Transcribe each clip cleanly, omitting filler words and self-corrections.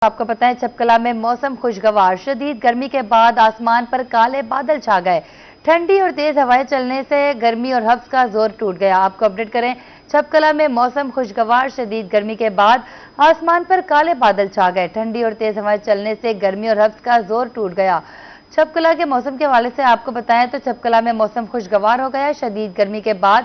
آپ کو پتہ ہے چپکلا میں موسم خوشگوار، شدید گرمی کے بعد آسمان پر کالے بادل چھا گئے۔ ٹھنڈی اور تیز ہوائیں چلنے سے گرمی اور حبس کا زور ٹوٹ گیا۔ آپ کو اپڈیٹ کریں، چپکلا میں موسم خوشگوار، شدید گرمی کے بعد آسمان پر کالے بادل چھا گئے۔ ٹھنڈی اور تیز ہوائیں چلنے سے گرمی اور حبس کا زور ٹوٹ گیا۔ چپکلا کے موسم کے حوالے سے آپ کو بتائیں تو چپکلا میں موسم خوشگوار ہو گیا۔ شدید گرمی کے بعد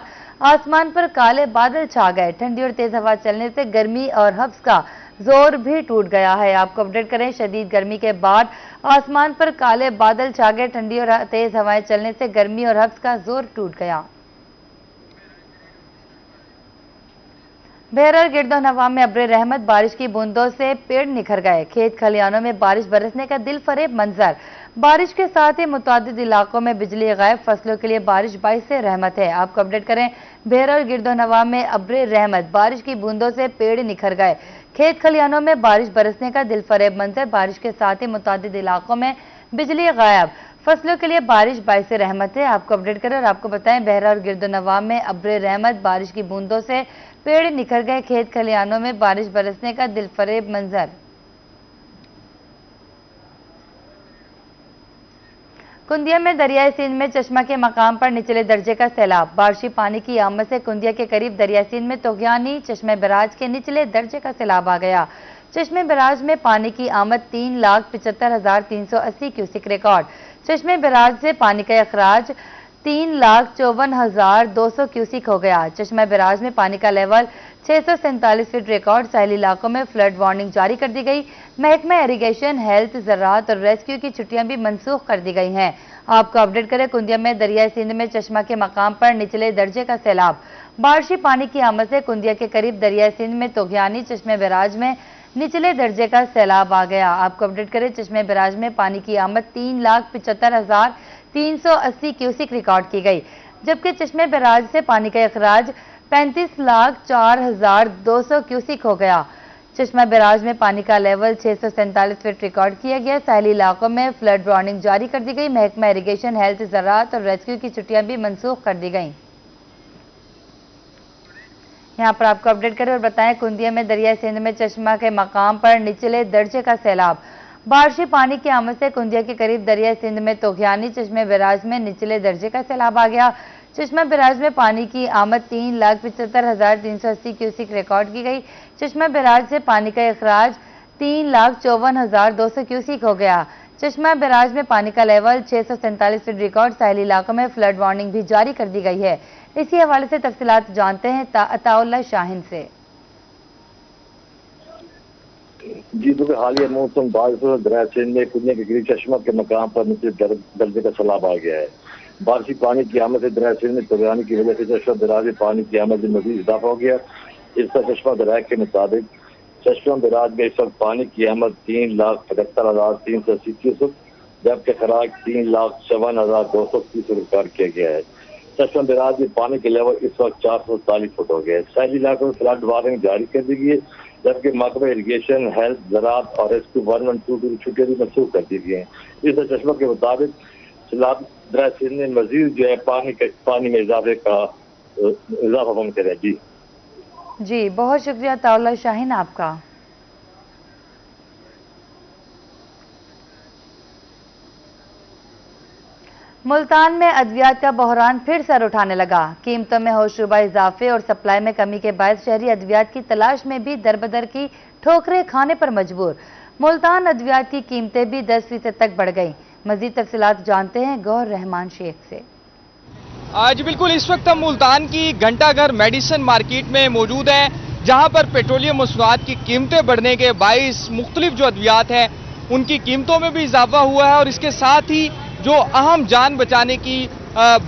آسمان پر کالے بادل چھا گئے۔ ٹھنڈی اور تیز ہوا چلنے سے گرمی اور حبس کا زور بھی ٹوٹ گیا ہے۔ آپ کو اپڈیٹ کریں، شدید گرمی کے بعد آسمان پر کالے بادل چھا گئے۔ ٹھنڈی اور تیز ہوائیں چلنے سے گرمی اور حبس کا زور ٹوٹ گیا۔ بہرحال گرد و نواح میں ابر رحمت، بارش کی بوندوں سے پیڑ نکھر گئے۔ کھیت کھلیانوں میں بارش برسنے کا دل فریب منظر۔ بارش کے ساتھ ہی متعدد علاقوں میں بجلی غائب، فصلوں کے لیے بارش باعث رحمت ہے۔ آپ کو اپڈیٹ کریں، بہرحال گرد و نواح میں ابر رحمت، بارش کی بوندوں سے پیڑ نکھر گئے۔ کھیت کھلیانوں میں بارش برسنے کا دل فریب منظر۔ بارش کے ساتھ ہی متعدد علاقوں میں بجلی غائب، فصلوں کے لیے بارش باعث رحمت ہے۔ آپ کو اپڈیٹ کریں اور آپ کو بتائیں، بہرحال گرد و نواح میں ابر رحمت، بارش کی بوندوں سے پیڑ نکھر گئے۔ کھیت کھلیانوں میں بارش برسنے کا دل فریب منظر۔ کندیا میں دریائے سندھ میں چشمہ کے مقام پر نچلے درجے کا سیلاب۔ بارشی پانی کی آمد سے کندیا کے قریب دریائے سندھ میں طغیانی چشمہ براج کے نچلے درجے کا سیلاب آ گیا۔ چشمہ براج میں پانی کی آمد 3,75,380 کیوسک ریکارڈ۔ چشمہ براج سے پانی کا اخراج 3,54,200 کیوسک ہو گیا۔ چشمہ براج میں پانی کا لیول 647 فٹ ریکارڈ۔ ساحلی علاقوں میں فلڈ وارننگ جاری کر دی گئی۔ محکمہ ایریگیشن، ہیلتھ، زراعت اور ریسکیو کی چھٹیاں بھی منسوخ کر دی گئی ہیں۔ آپ کو اپڈیٹ کریں، کندیا میں دریائے سندھ میں چشمہ کے مقام پر نچلے درجے کا سیلاب۔ بارشی پانی کی آمد سے کندیا کے قریب دریائے سندھ میں طغیانی چشمہ براج میں نچلے درجے کا سیلاب آ گیا۔ آپ کو اپڈیٹ کریں، چشمہ براج میں پانی کی آمد 3,75,380 کیوسک ریکارڈ کی گئی، جبکہ چشمہ براج سے پانی کا اخراج 35,04,200 کیوسک ہو گیا۔ چشمہ براج میں پانی کا لیول 647 فٹ ریکارڈ کیا گیا۔ ساحلی علاقوں میں فلڈ وارننگ جاری کر دی گئی۔ محکمہ ایریگیشن، ہیلتھ، زراعت اور ریسکیو کی چھٹیاں بھی منسوخ کر دی گئیں۔ یہاں پر آپ کو اپڈیٹ کریں اور بتائیں، کندیا میں دریائے سندھ میں چشمہ کے مقام پر نچلے درجے کا سیلاب۔ بارشی پانی کی آمد سے کندیا کے قریب دریائے سندھ میں طغیانی چشمہ براج میں نچلے درجے کا سیلاب آ گیا۔ چشمہ براج میں پانی کی آمد 3,75,380 کیوسک ریکارڈ کی گئی۔ چشمہ براج سے پانی کا اخراج 3,54,200 کیوسک ہو گیا۔ چشمہ براج میں پانی کا لیول 647 فٹ ریکارڈ۔ ساحلی علاقوں میں فلڈ وارننگ بھی جاری کر دی گئی ہے۔ اسی حوالے سے تفصیلات جانتے ہیں عطا اللہ شاہین سے۔ جی بالکل، حالیہ موسم بارش دریائے سندھ میں کندیا کے قریب چشمہ کے مقام پر نچلے درجے کا سیلاب آ گیا ہے۔ بارشی پانی کی آمد سے دریائے سندھ میں طغیانی کی وجہ سے چشمہ براج میں پانی کی آمد میں مزید اضافہ ہو گیا۔ اس پر چشمہ دریائے کے مطابق چشمہ براج میں اس وقت پانی کی آمد 3,75,380 کیوسک، جبکہ خراج 3,54,200 کیوسک ریکارڈ کیا گیا ہے۔ چشمہ براج میں پانی کے لیول اس وقت 440 فٹ ہو گیا ہے۔ ساحلی علاقوں میں فلڈ وارننگ جاری کر دی گئی ہے، جبکہ محکمہ ایریگیشن، ہیلتھ، زراعت اور ریسکیو 112 کی چھٹیاں بھی منسوخ کر دی گئی ہیں۔ اس چشمہ کے مطابق سیلاب دریائے سندھ میں مزید جو ہے پانی میں اضافہ ممکن ہے۔ جی بہت شکریہ عطا اللہ شاہین آپ کا۔ ملتان میں ادویات کا بحران پھر سر اٹھانے لگا۔ قیمتوں میں ہوشربہ اضافے اور سپلائی میں کمی کے باعث شہری ادویات کی تلاش میں بھی دربدر کی ٹھوکریں کھانے پر مجبور۔ ملتان ادویات کی قیمتیں بھی 10% تک بڑھ گئیں۔ مزید تفصیلات جانتے ہیں گوہر رحمان شیخ سے۔ آج بالکل اس وقت ہم ملتان کی گھنٹہ گھر میڈیسن مارکیٹ میں موجود ہیں، جہاں پر پیٹرولیم مصنوعات کی قیمتیں بڑھنے کے باعث مختلف جو ادویات ہیں ان کی قیمتوں میں بھی اضافہ ہوا ہے، اور اس کے ساتھ ہی جو اہم جان بچانے کی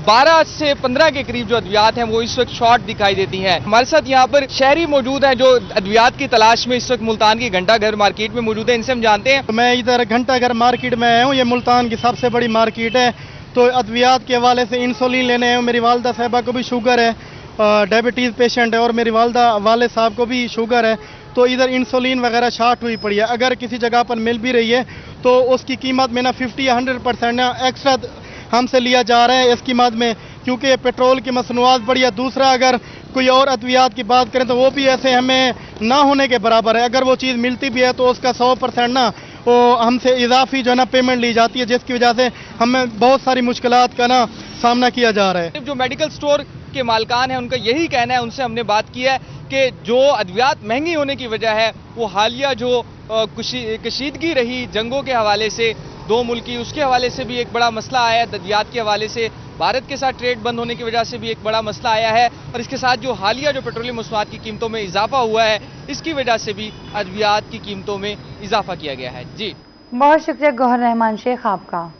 12 سے 15 کے قریب جو ادویات ہیں وہ اس وقت شارٹ دکھائی دیتی ہیں۔ ہمارے ساتھ یہاں پر شہری موجود ہیں جو ادویات کی تلاش میں اس وقت ملتان کی گھنٹہ گھر مارکیٹ میں موجود ہیں، ان سے ہم جانتے ہیں۔ میں ادھر گھنٹہ گھر مارکیٹ میں آیا ہوں، یہ ملتان کی سب سے بڑی مارکیٹ ہے، تو ادویات کے حوالے سے انسولین لینے ہیں۔ میری والدہ صاحبہ کو بھی شوگر ہے، ڈائبٹیز پیشنٹ ہے، اور میری والد صاحب کو بھی شوگر ہے، تو ادھر انسولین وغیرہ شارٹ ہوئی پڑی ہے۔ اگر کسی جگہ پر مل بھی رہی ہے تو اس کی قیمت میں 50 یا 100% ایکسٹرا ہم سے لیا جا رہا ہے اس قیمت میں، کیونکہ پیٹرول کی مصنوعات بڑی ہے۔ دوسرا، اگر कोई और अद्वियात की बात करें तो वो भी ऐसे हमें ना होने के बराबर है। अगर वो चीज़ मिलती भी है तो उसका 100% ना वो हमसे इजाफी जो है ना पेमेंट ली जाती है, जिसकी वजह से हमें बहुत सारी मुश्किलात का ना सामना किया जा रहा है। जो मेडिकल स्टोर के मालकान हैं उनका यही कहना है, उनसे हमने बात की है कि जो अद्वियात महंगी होने की वजह है वो हालिया जो कशीदगी रही जंगों के हवाले से, दो मुल्की, उसके हवाले से भी एक बड़ा मसला आया है। अद्वियात के हवाले से भारत के साथ ट्रेड बंद होने की वजह से भी एक बड़ा मसला आया है, और इसके साथ जो हालिया जो पेट्रोलियम मसनूआत की कीमतों में इजाफा हुआ है इसकी वजह से भी अद्वियात की कीमतों में इजाफा किया गया है। जी बहुत शुक्रिया गौहर रहमान शेख आपका।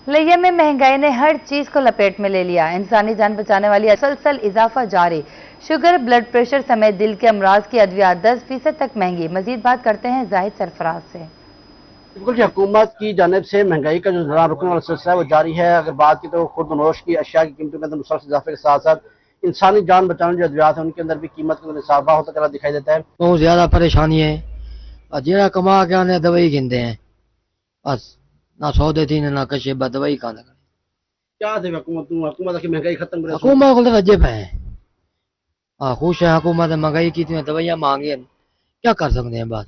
लिया में महंगाई ने हर चीज को लपेट में ले लिया, इंसानी जान बचाने वाली असलसल इजाफा जारी। शुगर, ब्लड प्रेशर समेत दिल के अमराज की अद्वियात 10% तक महंगी। मजीद बात करते हैं जाहिद सरफराज से। बिल्कुल जी, हुकूमत की जानिब से महंगाई का जो ना रुकने वाला सिलसिला है वो जारी है। अगर बात की तो खुर्द-ओ-नोश की अशिया की कीमतों के अंदर मुसलसल इजाफे के साथ साथ इंसानी जान बचाने जो अद्वियात है उनके अंदर भी कीमत के अंदर इजाफा होता चला दिखाई देता है। बहुत ज्यादा परेशानी है, जेड़ा कमा के आने दवाई गिनते हैं, बस ना सौदे थी ना कशे दवाई का क्या थे हुकूमत की महंगाई खत्म करे, हुकूमत को रजे पे है। हाँ खुश है हुकूमत, महंगाई की दवाइयाँ मांगी, क्या कर सकते हैं, बस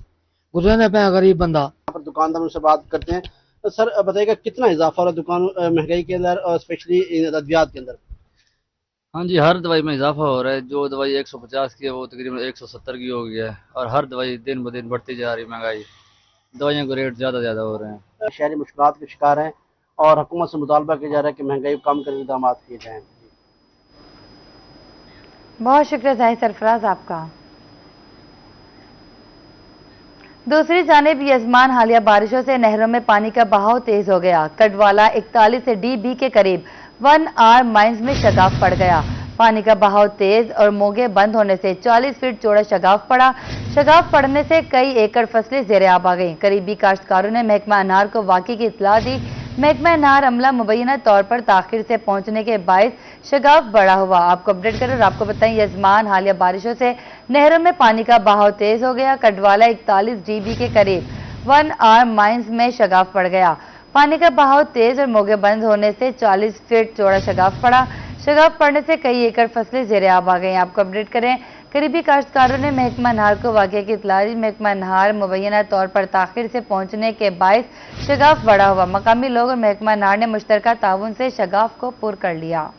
गुजरने पे गरीब बंदा। पर दुकानदारों से बात करते हैं। तो सर बताइएगा कितना इजाफा हो रहा है दुकान महंगाई के अंदर और स्पेशली अद्वियात के अंदर? हाँ जी, हर दवाई में इजाफा हो रहा है। जो दवाई 150 की है वो तकरीबन 170 की हो गया है, और हर दवाई दिन ब दिन बढ़ती जा रही है महंगाई, दवाइयों के रेट ज़्यादा हो रहे हैं। शहरी मुश्किलात के शिकार हैं और हुकूमत से मुतालबा किया जा रहा है कि महंगाई कम करने के इक़दाम किए जाएँ। बहुत शुक्रिया जाहिद सरफराज आपका। दूसरी जानिब यजमान हालिया बारिशों से नहरों में पानी का बहाव तेज हो गया। कटवाला 41 dB के करीब 1 आर माइंस में शगाफ पड़ गया। पानी का बहाव तेज और मोगे बंद होने से 40 फीट चौड़ा शगाफ पड़ा। शगाफ पड़ने से कई एकड़ फसलें ज़ेरे आब आ गईं। करीबी काश्तकारों ने महकमा अनार को वाक़ई की इत्तला दी। महकमा अनार अमला मुबैना तौर पर ताखिर से पहुंचने के बायस शगाफ बड़ा हुआ। आपको अपडेट करें और आपको बताएं, यजमान हालिया बारिशों से नहरों में पानी का बहाव तेज हो गया। कटवाला 41 dB के करीब 1 आर माइंस में शगाफ पड़ गया। पानी का बहाव तेज और मोगे बंद होने से 40 फीट चौड़ा शगाफ पड़ा। शगाफ पड़ने से कई एकड़ फसलें ज़ेरे आब आ गई। आपको अपडेट करें, करीबी काश्तकारों ने महकमा अनार को वाक़े की इत्तला दी। महकमा अनार मुबैना तौर पर ताखिर से पहुंचने के बायस शगाफ बड़ा हुआ। मकामी लोग और महकमा अनार ने मुश्तरका ताउन से शगाफ को पुर कर लिया।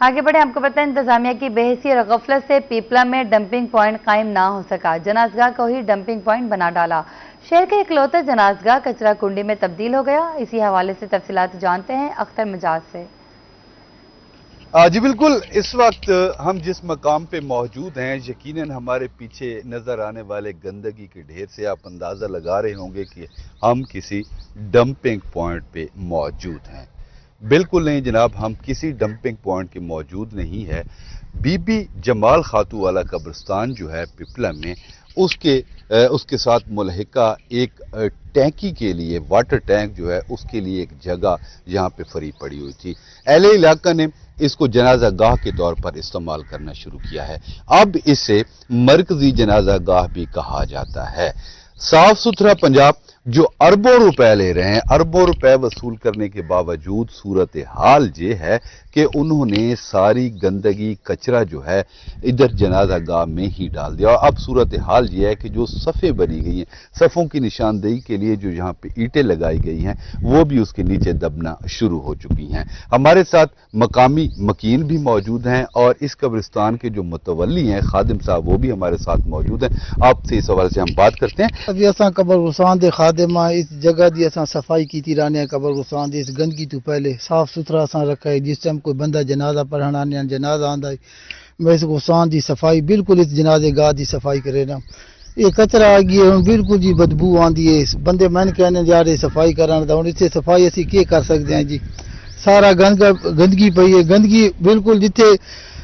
आगे बढ़े, आपको पता है इंतजामिया की बेहसी और गफलत से पीपला में डंपिंग पॉइंट कायम ना हो सका। जनाजगाह को ही डंपिंग पॉइंट बना डाला। शहर के इकलौता जनाजगाह कचरा कुंडी में तब्दील हो गया। इसी हवाले से तफसीलात जानते हैं अख्तर मिजाज से। जी बिल्कुल, इस वक्त हम जिस मकाम पे मौजूद हैं, यकीनन हमारे पीछे नज़र आने वाले गंदगी के ढेर से आप अंदाज़ा लगा रहे होंगे कि हम किसी डंपिंग पॉइंट पे मौजूद हैं। बिल्कुल नहीं जनाब, हम किसी डंपिंग पॉइंट के मौजूद नहीं है। बीबी जमाल खातू वाला कब्रिस्तान जो है पिपला में, उसके साथ मुल्हिका एक टैंकी के लिए, वाटर टैंक जो है उसके लिए एक जगह यहाँ पे फरी पड़ी हुई थी। अहले इलाका ने इसको जनाजा गाह के तौर पर इस्तेमाल करना शुरू किया है। अब इसे मरकजी जनाजा गाह भी कहा जाता है। साफ सुथरा पंजाब जो अरबों रुपए ले रहे हैं, अरबों रुपए वसूल करने के बावजूद सूरत हाल ये है कि उन्होंने सारी गंदगी कचरा जो है इधर जनाजा गाह में ही डाल दिया। और अब सूरत हाल ये है कि जो सफ़े बनी गई हैं, सफ़ों की निशानदेही के लिए जो यहाँ पे ईंटें लगाई गई हैं वो भी उसके नीचे दबना शुरू हो चुकी हैं। हमारे साथ मकामी मकीन भी मौजूद हैं और इस कब्रिस्तान के जो मुतवल्ली हैं खादिम साहब वो भी हमारे साथ मौजूद हैं। आपसे इस हवाले से हम बात करते हैं। अभी असां कब्रिस्तान दे खादिमा इस जगह दी असां सफाई की थी रहने कब्रिस्तान दी इस गंदगी तो पहले साफ सुथरा असां रखा है। जिस टाइम कोई बंदा जनाजा पढ़ाने आने जनाजा आंदा है मैं इस गुस्तान दी सफाई बिल्कुल इस जनाजे गाह दी सफाई करे ना। ये कचरा आ गया हूँ बिल्कुल जी बदबू आंदी है। बंदे मैंने कहने जा रहे सफाई कराने तो इतने सफाई असी के कर सकते हैं जी। सारा गंदगी पई है। गंदगी बिल्कुल जिथे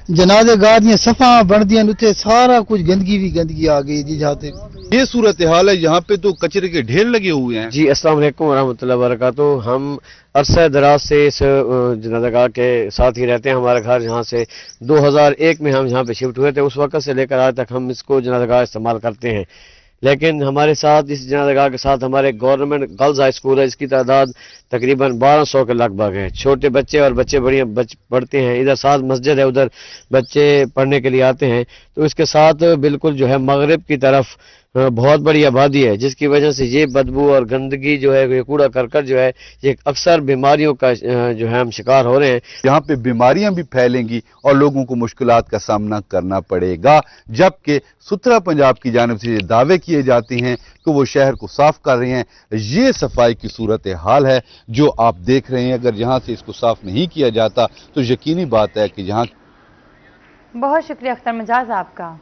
जनाजे गाह दी सफा बनदियां उथे सारा कुछ गंदगी भी गंदगी आ गई जी। जाते ये सूरत हाल है, यहाँ पे तो कचरे के ढेर लगे हुए हैं। जी अस्सलाम वालेकुम रहमतुल्लाहि व बरकातुहू। हम अरसा दराज से इस जनाज़ागाह के साथ ही रहते हैं। हमारा घर यहाँ से 2001 में हम यहाँ पे शिफ्ट हुए थे। उस वक्त से लेकर आज तक हम इसको जनाज़ागाह इस्तेमाल करते हैं। لیکن ہمارے ساتھ اس جنازگاہ کے ساتھ ہمارے گورنمنٹ گرلز ہائی اسکول ہے، اس کی تعداد تقریباً 1200 کے لگ بھگ ہے. چھوٹے بچے اور بچے پڑھتے ہیں. ادھر ساتھ مسجد ہے، ادھر بچے پڑھنے کے لیے آتے ہیں. تو اس کے ساتھ بالکل جو ہے مغرب کی طرف بہت بڑی آبادی ہے، جس کی وجہ سے یہ بدبو اور گندگی جو ہے، یہ کوڑا کرکٹ جو ہے، یہ اکثر بیماریوں کا جو ہے ہم شکار ہو رہے ہیں. یہاں پہ بیماریاں بھی پھیلیں گی اور لوگوں کو مشکلات کا سامنا کرنا پڑے گا، جبکہ ستھرا پنجاب کی جانب سے یہ دعوے کیے جاتے ہیں کہ وہ شہر کو صاف کر رہے ہیں. یہ صفائی کی صورتحال ہے جو آپ دیکھ رہے ہیں. اگر یہاں سے اس کو صاف نہیں کیا جاتا تو یقینی بات ہے کہ یہاں بہت شکریہ اختر مجاز آپ کا.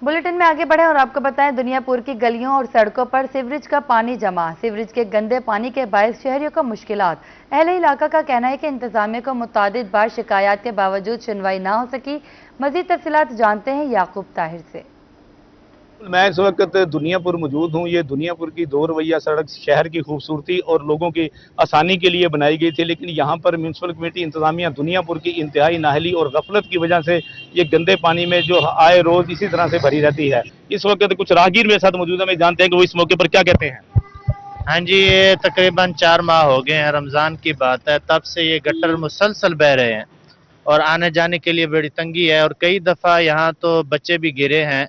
بلیٹن میں آگے بڑھیں اور آپ کو بتائیں دنیا پور کی گلیوں اور سڑکوں پر سیوریج کا پانی جمع. سیوریج کے گندے پانی کے باعث شہریوں کو مشکلات. اہل علاقہ کا کہنا ہے کہ انتظامیہ کو متعدد بار شکایات کے باوجود سنوائی نہ ہو سکی. مزید تفصیلات جانتے ہیں یعقوب طاہر سے. میں اس وقت دنیا پور موجود ہوں. یہ دنیا پور کی 2 رویہ سڑک شہر کی خوبصورتی اور لوگوں کی آسانی کے لیے بنائی گئی تھی، لیکن یہاں پر میونسپل کمیٹی انتظامیہ دنیا پور کی انتہائی نااہلی اور غفلت کی وجہ سے یہ گندے پانی میں جو آئے روز اسی طرح سے بھری رہتی ہے. اس وقت کچھ راہگیر میرے ساتھ موجود ہیں، میں جانتے ہیں کہ وہ اس موقع پر کیا کہتے ہیں. ہاں جی، یہ تقریباً 4 ماہ ہو گئے ہیں، رمضان کی بات ہے، تب سے یہ گٹر مسلسل بہ رہے ہیں اور آنے جانے کے لیے بڑی تنگی ہے. اور کئی دفعہ یہاں تو بچے بھی گرے ہیں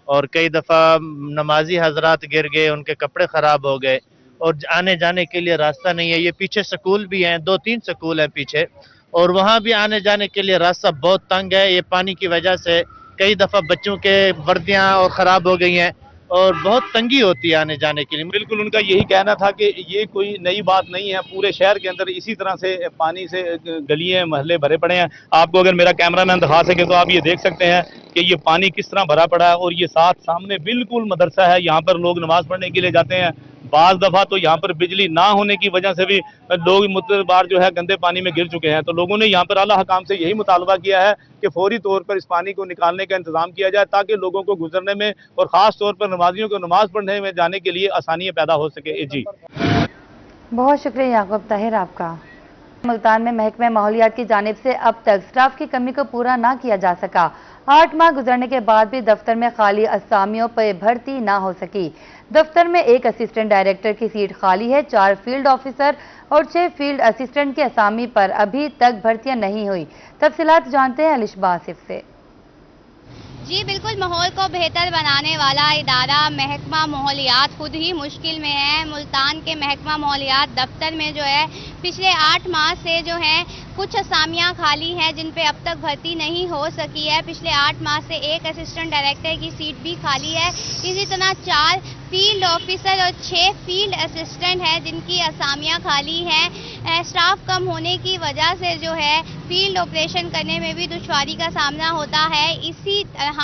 اور کئی دفعہ نمازی حضرات گر گئے، ان کے کپڑے خراب ہو گئے اور آنے جانے کے لیے راستہ نہیں ہے. یہ پیچھے سکول بھی ہیں، 2-3 سکول ہیں پیچھے، اور وہاں بھی آنے جانے کے لیے راستہ بہت تنگ ہے. یہ پانی کی وجہ سے کئی دفعہ بچوں کے وردیاں اور خراب ہو گئی ہیں اور بہت تنگی ہوتی ہے آنے جانے کے لیے. بالکل ان کا یہی کہنا تھا کہ یہ کوئی نئی بات نہیں ہے، پورے شہر کے اندر اسی طرح سے پانی سے گلیاں محلے بھرے پڑے ہیں. آپ کو اگر میرا کیمرہ مین دکھا سکے تو آپ یہ دیکھ سکتے ہیں کہ یہ پانی کس طرح بھرا پڑا ہے. اور یہ سامنے بالکل مدرسہ ہے، یہاں پر لوگ نماز پڑھنے کے لیے جاتے ہیں. بعض دفعہ تو یہاں پر بجلی نہ ہونے کی وجہ سے بھی لوگ متعدد بار جو ہے گندے پانی میں گر چکے ہیں. تو لوگوں نے یہاں پر اعلیٰ حکام سے یہی مطالبہ کیا ہے کہ فوری طور پر اس پانی کو نکالنے کا انتظام کیا جائے تاکہ لوگوں کو گزرنے میں اور خاص طور پر نمازیوں کو نماز پڑھنے میں جانے کے لیے آسانیاں پیدا ہو سکے. جی بہت شکریہ یعقوب طاہر آپ کا. ملتان میں محکمہ ماحولیات کی جانب سے اب تک سٹاف کی کمی کو پورا نہ کیا جا سکا. 8 ماہ گزرنے کے بعد بھی دفتر میں خالی اسامیوں پر بھرتی نہ ہو سکی. دفتر میں 1 اسسٹنٹ ڈائریکٹر کی سیٹ خالی ہے. 4 فیلڈ آفیسر اور 6 فیلڈ اسسٹنٹ کی اسامی پر ابھی تک بھرتیاں نہیں ہوئی. تفصیلات جانتے ہیں الشبہ آصف سے. جی بالکل، ماحول کو بہتر بنانے والا ادارہ محکمہ ماحولیات خود ہی مشکل میں ہے. ملتان کے محکمہ ماحولیات دفتر میں جو ہے پچھلے 8 ماہ سے جو ہے کچھ اسامیاں خالی ہیں جن پہ اب تک بھرتی نہیں ہو سکی ہے. پچھلے 8 ماہ سے 1 اسسٹنٹ ڈائریکٹر کی سیٹ بھی خالی ہے. اسی طرح 4 فیلڈ آفیسر اور 6 فیلڈ اسسٹنٹ ہیں جن کی اسامیاں خالی ہیں. اسٹاف کم ہونے کی وجہ سے جو ہے فیلڈ آپریشن کرنے میں بھی دشواری کا سامنا ہوتا ہے. اسی طرح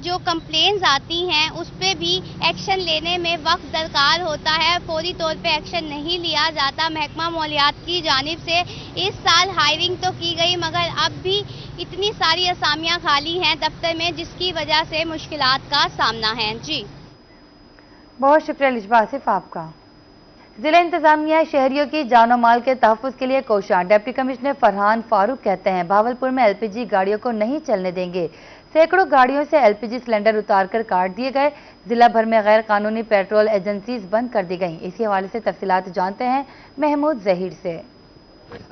جو کمپلینز آتی ہیں اس پہ بھی ایکشن لینے میں وقت درکار ہوتا ہے، فوری طور پہ ایکشن نہیں لیا جاتا. محکمہ ماحولیات کی جانب سے اس سال ہائرنگ تو کی گئی مگر اب بھی اتنی ساری اسامیاں خالی ہیں دفتر میں جس کی وجہ سے مشکلات کا سامنا ہے. جی بہت شکریہ الشبہ آصف آپ کا. ضلع انتظامیہ شہریوں کی جان و مال کے تحفظ کے لیے کوشاں. ڈپٹی کمشنر فرحان فاروق کہتے ہیں بھاولپور میں LPG گاڑیوں کو نہیں چلنے دیں گے. سینکڑوں گاڑیوں سے LPG سلنڈر اتار کر کاٹ دیے گئے. ضلع بھر میں غیر قانونی پیٹرول ایجنسیز بند کر دی گئیں. اسی حوالے سے تفصیلات جانتے ہیں محمود ظہیر سے.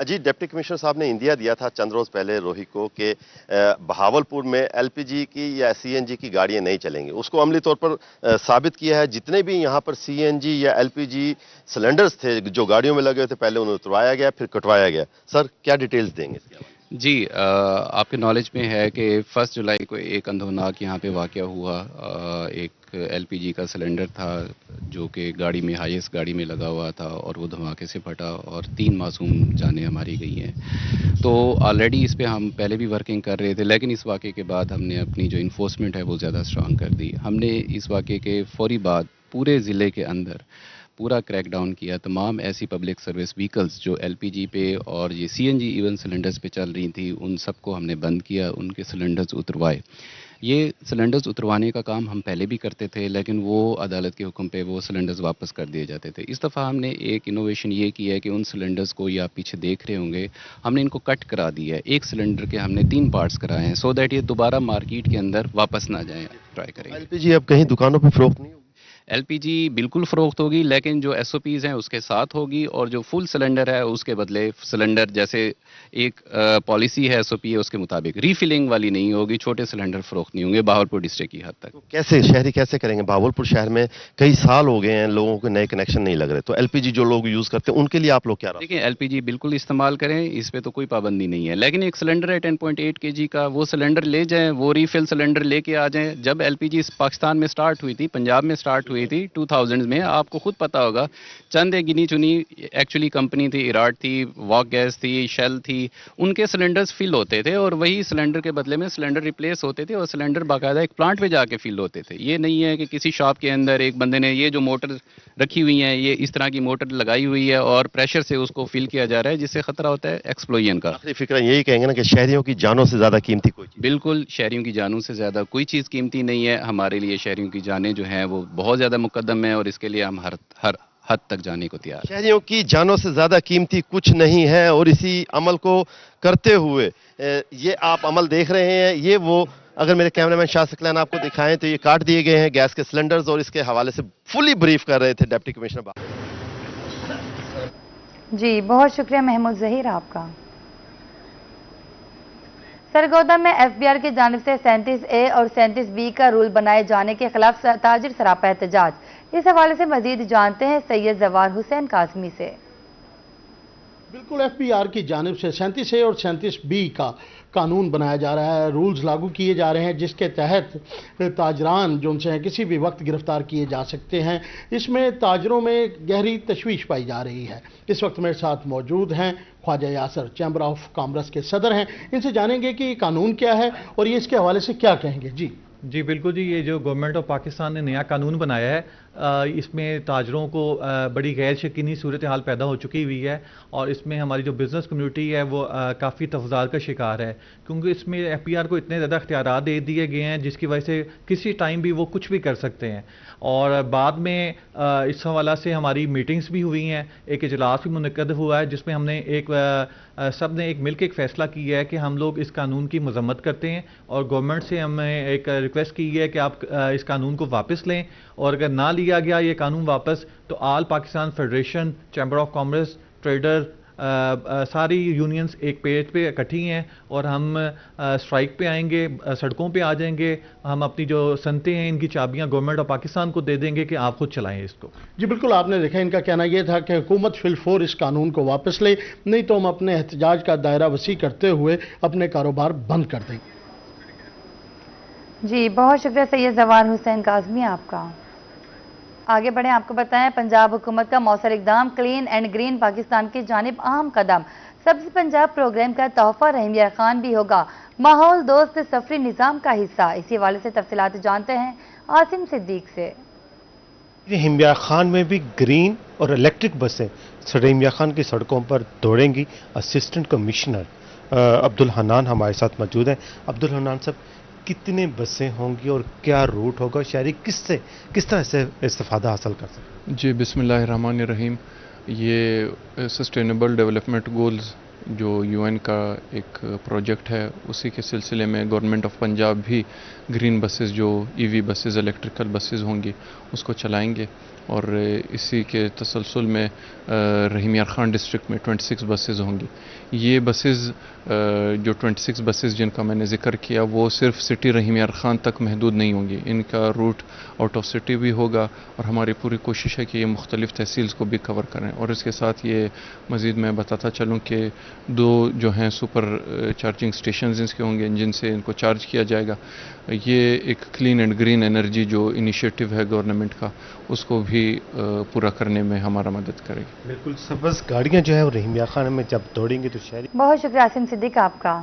جی ڈپٹی کمشنر صاحب نے اندیا دیا تھا چند روز پہلے روہی کو کہ بہاولپور میں LPG کی یا CNG کی گاڑیاں نہیں چلیں گی. اس کو عملی طور پر ثابت کیا ہے. جتنے بھی یہاں پر CNG یا LPG سلنڈرز تھے جو گاڑیوں میں لگے ہوئے تھے پہلے انہیں اتروایا گیا پھر کٹوایا گیا. سر کیا ڈیٹیلز دیں گے؟ جی آپ کے نالج میں ہے کہ 1 جولائی کو ایک اندھوناک یہاں پہ واقعہ ہوا. ایک LPG کا سلنڈر تھا جو کہ گاڑی میں ہائیسٹ گاڑی میں لگا ہوا تھا اور وہ دھماکے سے پھٹا اور 3 معصوم جانیں ہماری گئی ہیں. تو آلریڈی اس پہ ہم پہلے بھی ورکنگ کر رہے تھے لیکن اس واقعے کے بعد ہم نے اپنی جو انفورسمنٹ ہے وہ زیادہ اسٹرانگ کر دی. ہم نے اس واقعے کے فوری بعد پورے ضلع کے اندر پورا کریک ڈاؤن کیا. تمام ایسی پبلک سروس وہیکلز جو LPG پہ اور یہ CNG ایون سلنڈرز پہ چل رہی تھیں ان سب کو ہم نے بند کیا، ان کے سلنڈرز اتروائے. ये सिलेंडर्स उतरवाने का काम हम पहले भी करते थे, लेकिन वो अदालत के हुक्म पे वो सिलेंडर्स वापस कर दिए जाते थे। इस दफ़ा हमने एक इनोवेशन ये की है कि उन सिलेंडर्स को, ये आप पीछे देख रहे होंगे, हमने इनको कट करा दिया है। एक सिलेंडर के हमने 3 पार्ट्स कराए हैं, सो दैट ये दोबारा मार्केट के अंदर वापस ना जाए। ट्राई करेंगे। एलपीजी अब कहीं दुकानों पे फरोख्त नहीं होगी? एलपीजी बिल्कुल फ़रोख्त होगी, लेकिन जो एसओपीज़ हैं उसके साथ होगी, और जो फुल सिलेंडर है उसके बदले सिलेंडर, जैसे एक पॉलिसी है एसओपी है उसके मुताबिक, रीफिलिंग वाली नहीं होगी, छोटे सिलेंडर फ़रोख्त नहीं होंगे बहावलपुर डिस्ट्रिक्ट की हद तक। तो कैसे शहरी कैसे करेंगे? बहावलपुर शहर में कई साल हो गए हैं, लोगों को नए कनेक्शन नहीं लग रहे, तो एलपीजी जो लोग यूज़ करते हैं उनके लिए आप लोग क्या राय? देखिए, एलपीजी बिल्कुल इस्तेमाल करें, इस पे तो कोई पाबंदी नहीं है, लेकिन एक सिलेंडर है 10.8 kg का, वो सिलेंडर ले जाएं, वो रीफिल सिलेंडर लेके आ जाएं। जब एलपीजी पाकिस्तान में स्टार्ट हुई थी, पंजाब में स्टार्ट हुई थी 2000 में, आपको खुद पता होगा, चंद एक गिनी चुनी एक्चुअली कंपनी थी, इराट थी, वॉक गैस थी, शेल थी, उनके सिलेंडर्स फिल होते थे और वही सिलेंडर के बदले में सिलेंडर रिप्लेस होते थे और सिलेंडर बाकायदा एक प्लांट पे जाके फिल होते थे। ये नहीं है कि किसी शॉप के अंदर एक बंदे ने ये जो मोटर रखी हुई है, ये इस तरह की मोटर लगाई हुई है और प्रेशर से उसको फिल किया जा रहा है, जिससे खतरा होता है एक्सप्लोजन का। आखिरी फिक्र यही कहेंगे ना कि शहरियों की जानों से ज्यादा कीमती कोई चीज? बिल्कुल, शहरियों की जानों से ज़्यादा कोई चीज़ कीमती नहीं है। हमारे लिए शहरियों की जानें जो हैं वो बहुत ज़्यादा मुकद्दम है और इसके लिए हम हर हद तक जाने को तैयार हैं। शहरियों की जानों से ज्यादा कीमती कुछ नहीं है, और इसी अमल को करते हुए ये आप अमल देख रहे हैं, ये वो, अगर मेरे कैमरामैन शाह सकलैन आपको दिखाएं तो ये काट दिए गए हैं गैस के सिलेंडर्स, और इसके हवाले से फुली ब्रीफ कर रहे थे डिप्टी कमिश्नर। जी बहुत शुक्रिया महमूद जहीर आपका। सरगोदा में एफबीआर की जानिब से 37A और 37B का रूल बनाए जाने के खिलाफ ताजिर सरापा एहतजाज। इस हवाले से मजीद जानते हैं सैयद जवार हुसैन काजमी से। बिल्कुल, एफबीआर की जानिब से 37A और 37B का कानून बनाया जा रहा है, रूल्स लागू किए जा रहे हैं, जिसके तहत ताजरान जो उनसे किसी भी वक्त गिरफ्तार किए जा सकते हैं। इसमें ताजरों में गहरी तशवीश पाई जा रही है। इस वक्त मेरे साथ मौजूद हैं Khwaja Yasir, chamber of commerce के सदर हैं। इनसे जानेंगे कि कानून क्या है और ये इसके हवाले से क्या कहेंगे। जी बिल्कुल जी, ये जो गवर्नमेंट ऑफ पाकिस्तान ने नया कानून बनाया है, इसमें ताजरों को बड़ी गैर यकीनी सूरत हाल पैदा हो चुकी हुई है और इसमें हमारी जो बिज़नेस कम्युनिटी है वो काफ़ी तफज़ाल का शिकार है, क्योंकि इसमें एफबीआर को इतने ज़्यादा इख्तियार दे दिए गए हैं जिसकी वजह से किसी टाइम भी वो कुछ भी कर सकते हैं। और बाद में इस हवाला से हमारी मीटिंग्स भी हुई हैं, एक इजलास भी मुनक्कद हुआ है जिसमें हमने सब ने एक मिलकर एक फ़ैसला किया है कि हम लोग इस कानून की मजम्मत करते हैं और गवर्नमेंट से हमें एक रिक्वेस्ट की है कि आप इस कानून को वापस लें, और अगर ना लिया गया ये कानून वापस तो all Pakistan federation, chamber of commerce, trader, सारी यूनियंस एक पेज पे इकट्ठी हैं और हम स्ट्राइक पे आएंगे, सड़कों पे आ जाएंगे। हम अपनी जो सनतें हैं इनकी चाबियां गवर्नमेंट ऑफ पाकिस्तान को दे देंगे कि आप खुद चलाएं इसको। जी बिल्कुल, आपने देखा इनका कहना यह था कि हुकूमत फिलफोर इस कानून को वापस ले, नहीं तो हम अपने एहतजाज का दायरा वसी करते हुए अपने कारोबार बंद कर देंगे। जी बहुत शुक्रिया सैयद जवार हुसैन काजमी आपका। आगे बढ़े, आपको बताएं पंजाब हुकूमत का मौसर इकदाम क्लीन एंड ग्रीन पाकिस्तान की जानिब अहम कदम। सब्ज पंजाब प्रोग्राम का तोहफा रहीम यार खान भी होगा माहौल दोस्त सफरी निज़ाम का हिस्सा। इसी हवाले से तफसीलात जानते हैं आसिम सिद्दीक से। रहीम यार खान में भी ग्रीन और इलेक्ट्रिक बसें रहीम यार खान की सड़कों पर दौड़ेंगी। असिस्टेंट कमिश्नर अब्दुल हनान हमारे साथ मौजूद हैं। अब्दुल हनान साहब, कितने बसें होंगी और क्या रूट होगा, शहरी किस तरह से इस्तेफादा हासिल कर सकते हैं? जी बिस्मिल्लाहिर्रहमानिर्रहीम। ये सस्टेनेबल डेवलपमेंट गोल्स जो यूएन का एक प्रोजेक्ट है, उसी के सिलसिले में गवर्नमेंट ऑफ पंजाब भी ग्रीन बसेस जो ईवी बसेस, इलेक्ट्रिकल बसेस होंगी उसको चलाएंगे, और इसी के तसलसल में रहीम यार खान डिस्ट्रिक्ट में 26 बसेस होंगी। ये बसेस जो 26 बसेस जिनका मैंने ज़िक्र किया वो सिर्फ सिटी रहीम यार खान तक महदूद नहीं होंगी, इनका रूट आउट ऑफ सिटी भी होगा, और हमारी पूरी कोशिश है कि ये मुख्तलिफ तहसील्स को भी कवर करें। और इसके साथ ये मज़ीद मैं बताता चलूँ कि 2 जो हैं सुपर चार्जिंग स्टेशन इसके होंगे जिनसे इनको चार्ज किया जाएगा। ये एक क्लीन एंड ग्रीन एनर्जी जो इनिशिएटिव है गवर्नमेंट का, उसको भी पूरा करने में हमारा मदद करेगी। बिल्कुल, सबस गाड़ियाँ जो है वो रहीम यार खान में जब दौड़ेंगी तो शहरी। बहुत शुक्रिया आसिम सिद्दीक आपका।